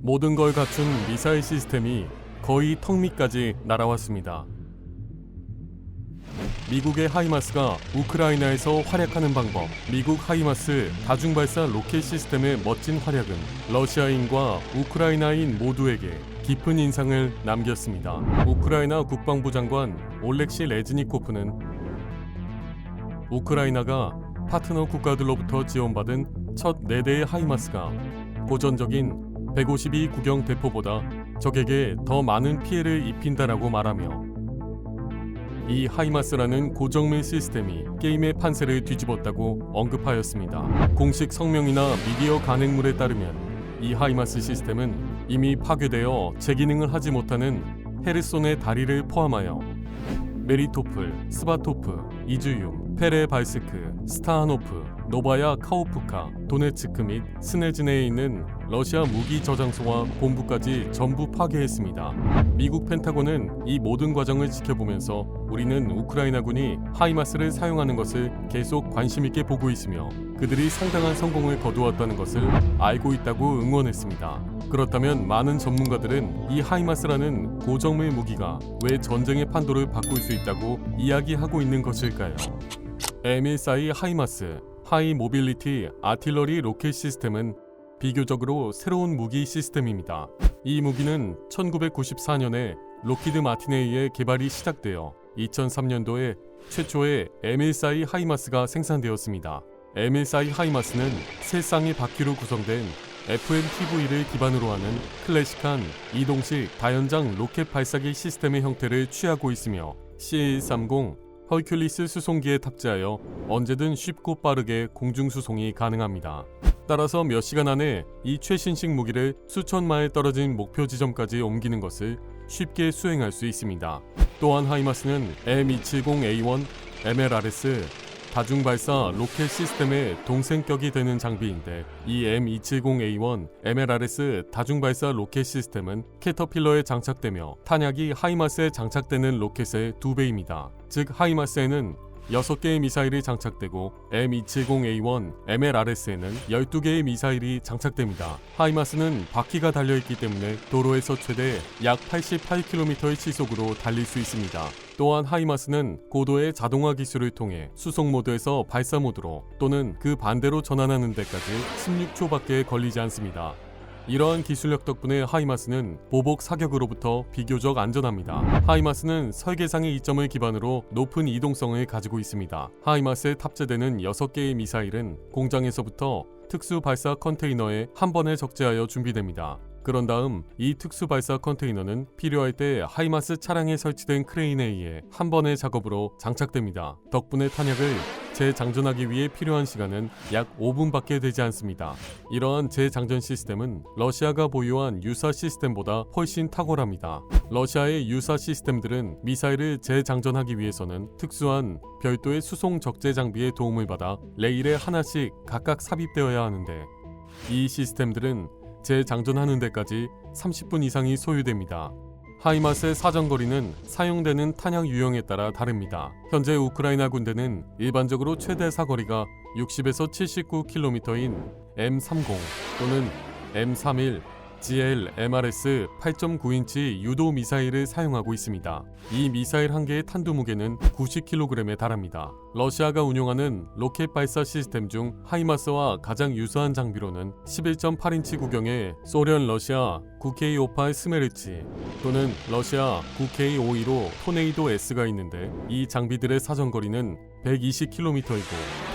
모든 걸 갖춘 미사일 시스템이 거의 턱 밑까지 날아왔습니다. 미국의 하이마스가 우크라이나에서 활약하는 방법, 미국 하이마스 다중발사 로켓 시스템의 멋진 활약은 러시아인과 우크라이나인 모두에게 깊은 인상을 남겼습니다. 우크라이나 국방부 장관 올렉시 레즈니코프는 우크라이나가 파트너 국가들로부터 지원받은 첫 4대의 하이마스가 고전적인 152 구경 대포보다 적에게 더 많은 피해를 입힌다라고 말하며 이 하이마스라는 고정밀 시스템이 게임의 판세를 뒤집었다고 언급하였습니다. 공식 성명이나 미디어 간행물에 따르면 이 하이마스 시스템은 이미 파괴되어 재기능을 하지 못하는 헤르손의 다리를 포함하여 메리토플, 스바토프, 이즈윰, 페레발스크, 스타하노프, 노바야 카오프카, 도네츠크 및 스네즈네에 있는 러시아 무기 저장소와 본부까지 전부 파괴했습니다. 미국 펜타곤은 이 모든 과정을 지켜보면서 우리는 우크라이나군이 하이마스를 사용하는 것을 계속 관심 있게 보고 있으며 그들이 상당한 성공을 거두었다는 것을 알고 있다고 응원했습니다. 그렇다면 많은 전문가들은 이 하이마스라는 고정밀 무기가 왜 전쟁의 판도를 바꿀 수 있다고 이야기하고 있는 것일까요? M14 하이마스 하이 모빌리티 아틸러리 로켓 시스템은 비교적으로 새로운 무기 시스템입니다. 이 무기는 1994년에 록히드 마틴에 의해 개발이 시작되어 2003년도에 최초의 M14 하이마스가 생산되었습니다. M14 하이마스는 세 쌍의 바퀴로 구성된 FMTV를 기반으로 하는 클래식한 이동식 다연장 로켓 발사기 시스템의 형태를 취하고 있으며 C-130 헐큘리스 수송기에 탑재하여 언제든 쉽고 빠르게 공중 수송이 가능합니다. 따라서 몇 시간 안에 이 최신식 무기를 수천 마일 떨어진 목표 지점까지 옮기는 것을 쉽게 수행할 수 있습니다. 또한 하이마스는 M270A1 MLRS 다중발사 로켓 시스템의 동생격이 되는 장비인데 이 M270A1 MLRS 다중발사 로켓 시스템은 캐터필러에 장착되며 탄약이 하이마스에 장착되는 로켓의 2배입니다. 즉 하이마스에는 6개의 미사일이 장착되고 M270A1 MLRS에는 12개의 미사일이 장착됩니다. 하이마스는 바퀴가 달려있기 때문에 도로에서 최대 약 88km의 시속으로 달릴 수 있습니다. 또한 하이마스는 고도의 자동화 기술을 통해 수송 모드에서 발사 모드로 또는 그 반대로 전환하는 데까지 16초밖에 걸리지 않습니다. 이러한 기술력 덕분에 하이마스는 보복 사격으로부터 비교적 안전합니다. 하이마스는 설계상의 이점을 기반으로 높은 이동성을 가지고 있습니다. 하이마스에 탑재되는 6개의 미사일은 공장에서부터 특수 발사 컨테이너에 한 번에 적재하여 준비됩니다. 그런 다음 이 특수 발사 컨테이너는 필요할 때 하이마스 차량에 설치된 크레인에 의해 한 번의 작업으로 장착됩니다. 덕분에 탄약을 재장전하기 위해 필요한 시간은 약 5분밖에 되지 않습니다. 이러한 재장전 시스템은 러시아가 보유한 유사 시스템보다 훨씬 탁월합니다. 러시아의 유사 시스템들은 미사일을 재장전하기 위해서는 특수한 별도의 수송 적재 장비의 도움을 받아 레일에 하나씩 각각 삽입되어야 하는데 이 시스템들은 재장전하는 데까지 30분 이상이 소요됩니다. 하이마스의 사정거리는 사용되는 탄약 유형에 따라 다릅니다. 현재 우크라이나 군대는 일반적으로 최대 사거리가 60에서 79km인 M30 또는 M31 GL MRS 8.9인치 유도 미사일을 사용하고 있습니다. 이 미사일 한 개의 탄두 무게는 90kg에 달합니다. 러시아가 운용하는 로켓 발사 시스템 중 하이마스와 가장 유사한 장비로는 11.8인치 구경의 소련 러시아 9K58 스메르치 또는 러시아 9K52로 토네이도 S가 있는데 이 장비들의 사정거리는 120km이고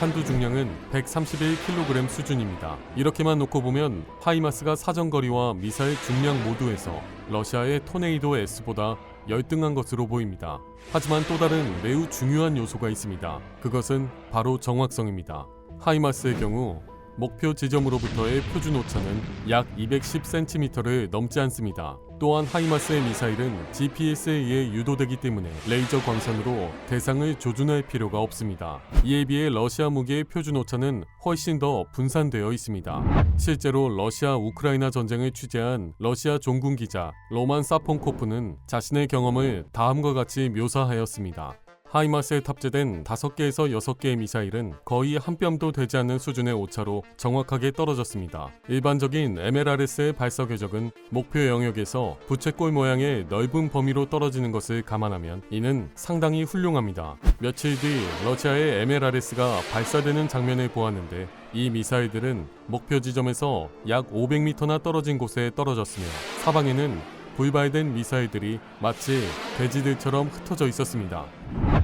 탄두 중량은 131kg 수준입니다. 이렇게만 놓고 보면 하이마스가 사정거리와 미사일 중량 모두에서 러시아의 토네이도 S보다 열등한 것으로 보입니다. 하지만 또 다른 매우 중요한 요소가 있습니다. 그것은 바로 정확성입니다. 하이마스의 경우 목표 지점으로부터의 표준 오차는 약 210cm를 넘지 않습니다. 또한 하이마스의 미사일은 GPS에 의해 유도되기 때문에 레이저 광선으로 대상을 조준할 필요가 없습니다. 이에 비해 러시아 무기의 표준 오차는 훨씬 더 분산되어 있습니다. 실제로 러시아 우크라이나 전쟁을 취재한 러시아 종군 기자 로만 사폰코프는 자신의 경험을 다음과 같이 묘사하였습니다. 하이마스에 탑재된 5개에서 6개의 미사일은 거의 한 뼘도 되지 않는 수준의 오차로 정확하게 떨어졌습니다. 일반적인 MLRS의 발사 궤적은 목표 영역에서 부채꼴 모양의 넓은 범위로 떨어지는 것을 감안하면 이는 상당히 훌륭합니다. 며칠 뒤 러시아의 MLRS가 발사되는 장면을 보았는데 이 미사일들은 목표 지점에서 약 500m나 떨어진 곳에 떨어졌으며 사방에는 불발된 미사일들이 마치 돼지들처럼 흩어져 있었습니다.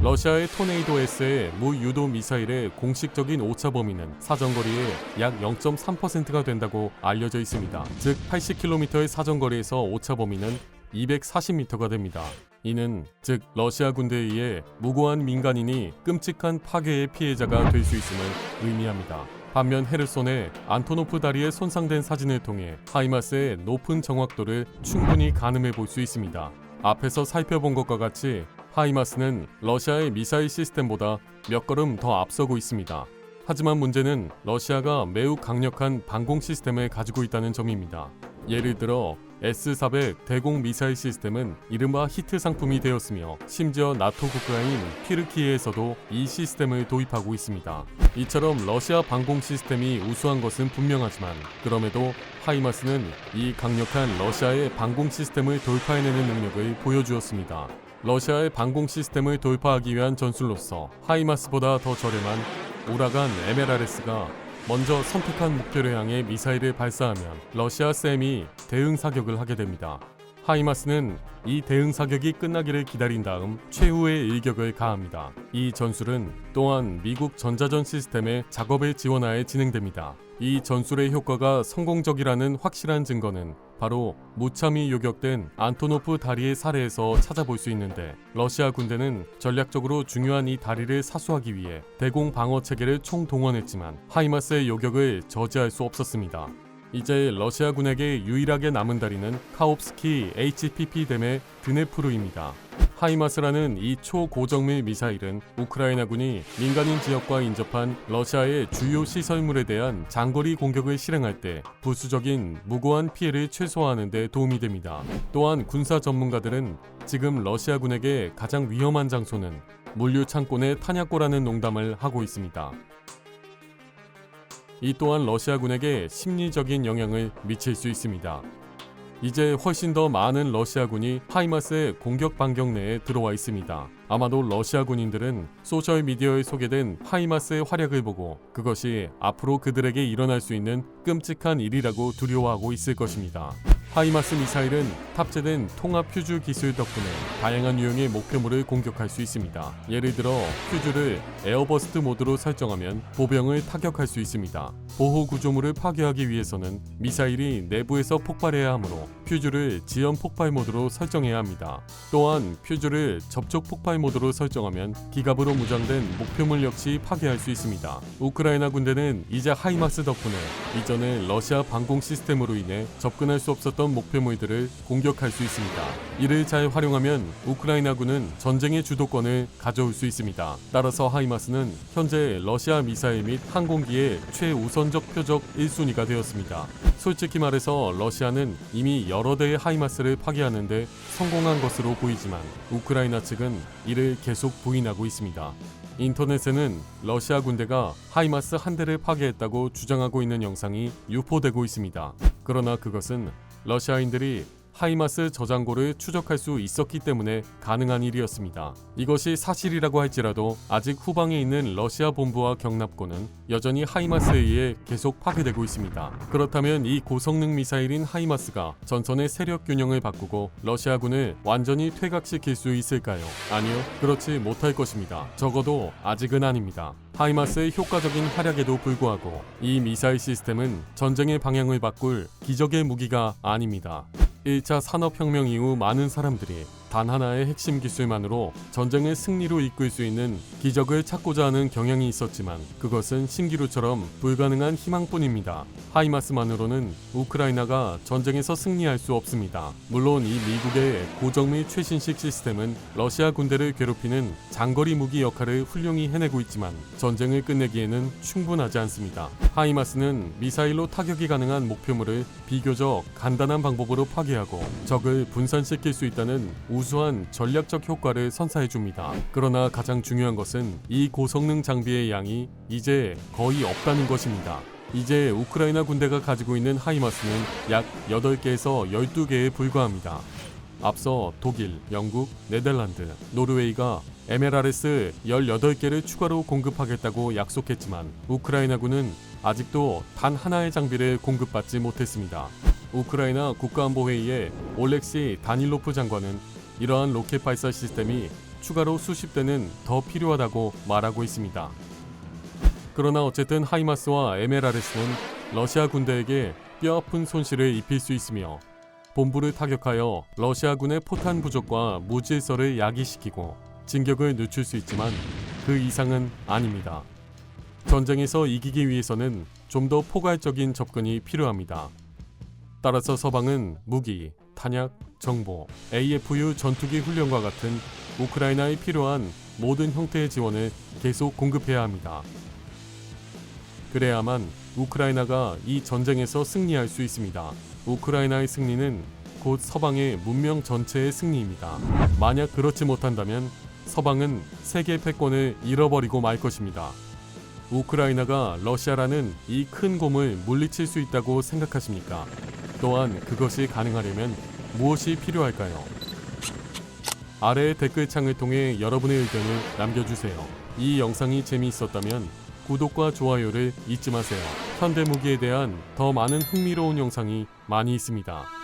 러시아의 토네이도 S의 무유도 미사일의 공식적인 오차 범위는 사정거리의 약 0.3%가 된다고 알려져 있습니다. 즉 80km의 사정거리에서 오차 범위는 240m가 됩니다. 이는 즉 러시아 군대에 의해 무고한 민간인이 끔찍한 파괴의 피해자가 될 수 있음을 의미합니다. 반면 헤르손의 안토노프 다리에 손상된 사진을 통해 하이마스의 높은 정확도를 충분히 가늠해 볼 수 있습니다. 앞에서 살펴본 것과 같이 하이마스는 러시아의 미사일 시스템보다 몇 걸음 더 앞서고 있습니다. 하지만 문제는 러시아가 매우 강력한 방공 시스템을 가지고 있다는 점입니다. 예를 들어 S-400 대공 미사일 시스템은 이른바 히트 상품이 되었으며 심지어 나토 국가인 튀르키예에서도 이 시스템을 도입하고 있습니다. 이처럼 러시아 방공 시스템이 우수한 것은 분명하지만 그럼에도 하이마스는 이 강력한 러시아의 방공 시스템을 돌파해내는 능력을 보여주었습니다. 러시아의 방공 시스템을 돌파하기 위한 전술로서 하이마스보다 더 저렴한 우라간 MLRS가 먼저 선택한 목표를 향해 미사일을 발사하면 러시아 셈이 대응 사격을 하게 됩니다. 하이마스는 이 대응 사격이 끝나기를 기다린 다음 최후의 일격을 가합니다. 이 전술은 또한 미국 전자전 시스템의 작업을 지원하여 진행됩니다. 이 전술의 효과가 성공적이라는 확실한 증거는 바로 무참히 요격된 안토노프 다리의 사례에서 찾아볼 수 있는데 러시아 군대는 전략적으로 중요한 이 다리를 사수하기 위해 대공 방어 체계를 총동원했지만 하이마스의 요격을 저지할 수 없었습니다. 이제 러시아군에게 유일하게 남은 다리는 카옵스키 HPP댐의 드네프르입니다. 하이마스라는 이 초고정밀 미사일은 우크라이나군이 민간인 지역과 인접한 러시아의 주요 시설물에 대한 장거리 공격을 실행할 때 부수적인 무고한 피해를 최소화하는 데 도움이 됩니다. 또한 군사 전문가들은 지금 러시아군에게 가장 위험한 장소는 물류 창고 내 탄약고라는 농담을 하고 있습니다. 이 또한 러시아군에게 심리적인 영향을 미칠 수 있습니다. 이제 훨씬 더 많은 러시아군이 하이마스의 공격 반경 내에 들어와 있습니다. 아마도 러시아 군인들은 소셜미디어에 소개된 하이마스의 활약을 보고 그것이 앞으로 그들에게 일어날 수 있는 끔찍한 일이라고 두려워하고 있을 것입니다. 하이마스 미사일은 탑재된 통합 퓨즈 기술 덕분에 다양한 유형의 목표물을 공격할 수 있습니다. 예를 들어 퓨즈를 에어버스트 모드로 설정하면 보병을 타격할 수 있습니다. 보호 구조물을 파괴하기 위해서는 미사일이 내부에서 폭발해야 하므로 퓨즈를 지연 폭발 모드로 설정해야 합니다. 또한 퓨즈를 접촉 폭발 모드로 설정하면 기갑으로 무장된 목표물 역시 파괴할 수 있습니다. 우크라이나 군대는 이제 하이마스 덕분에 이전에 러시아 방공 시스템으로 인해 접근할 수 없었던 목표물들을 공격할 수 있습니다. 이를 잘 활용하면 우크라이나군은 전쟁의 주도권을 가져올 수 있습니다. 따라서 하이마스는 현재 러시아 미사일 및 항공기의 최우선적 표적 1순위가 되었습니다. 솔직히 말해서 러시아는 이미 여러 대의 하이마스를 파괴하는 데 성공한 것으로 보이지만 우크라이나 측은 이를 계속 부인하고 있습니다. 인터넷에는 러시아 군대가 하이마스 한 대를 파괴했다고 주장하고 있는 영상이 유포되고 있습니다. 그러나 그것은 러시아인들이 하이마스 저장고를 추적할 수 있었기 때문에 가능한 일이었습니다. 이것이 사실이라고 할지라도 아직 후방에 있는 러시아 본부와 경납고는 여전히 하이마스에 의해 계속 파괴되고 있습니다. 그렇다면 이 고성능 미사일인 하이마스가 전선의 세력 균형을 바꾸고 러시아군을 완전히 퇴각시킬 수 있을까요? 아니요, 그렇지 못할 것입니다. 적어도 아직은 아닙니다. 하이마스의 효과적인 활약에도 불구하고 이 미사일 시스템은 전쟁의 방향을 바꿀 기적의 무기가 아닙니다. 1차 산업혁명 이후 많은 사람들이 단 하나의 핵심 기술만으로 전쟁을 승리로 이끌 수 있는 기적을 찾고자 하는 경향이 있었지만 그것은 신기루처럼 불가능한 희망뿐입니다. 하이마스만으로는 우크라이나가 전쟁에서 승리할 수 없습니다. 물론 이 미국의 고정밀 최신식 시스템은 러시아 군대를 괴롭히는 장거리 무기 역할을 훌륭히 해내고 있지만 전쟁을 끝내기에는 충분하지 않습니다. 하이마스는 미사일로 타격이 가능한 목표물을 비교적 간단한 방법으로 파괴하고 적을 분산시킬 수 있다는 우수한 전략적 효과를 선사해 줍니다. 그러나 가장 중요한 것은 이 고성능 장비의 양이 이제 거의 없다는 것입니다. 이제 우크라이나 군대가 가지고 있는 하이마스는 약 8개에서 12개에 불과합니다. 앞서 독일, 영국, 네덜란드, 노르웨이가 MLRS 18개를 추가로 공급하겠다고 약속했지만 우크라이나군은 아직도 단 하나의 장비를 공급받지 못했습니다. 우크라이나 국가안보회의의 올렉시 다닐로프 장관은 이러한 로켓 발사 시스템이 추가로 수십 대는 더 필요하다고 말하고 있습니다. 그러나 어쨌든 하이마스와 MLRS는 러시아 군대에게 뼈아픈 손실을 입힐 수 있으며 본부를 타격하여 러시아군의 포탄 부족과 무질서를 야기시키고 진격을 늦출 수 있지만 그 이상은 아닙니다. 전쟁에서 이기기 위해서는 좀 더 포괄적인 접근이 필요합니다. 따라서 서방은 무기, 탄약, 정보, AFU 전투기 훈련과 같은 우크라이나에 필요한 모든 형태의 지원을 계속 공급해야 합니다. 그래야만 우크라이나가 이 전쟁에서 승리할 수 있습니다. 우크라이나의 승리는 곧 서방의 문명 전체의 승리입니다. 만약 그렇지 못한다면 서방은 세계 패권을 잃어버리고 말 것입니다. 우크라이나가 러시아라는 이 큰 곰을 물리칠 수 있다고 생각하십니까? 또한 그것이 가능하려면 무엇이 필요할까요? 아래의 댓글창을 통해 여러분의 의견을 남겨주세요. 이 영상이 재미있었다면 구독과 좋아요를 잊지 마세요. 현대무기에 대한 더 많은 흥미로운 영상이 많이 있습니다.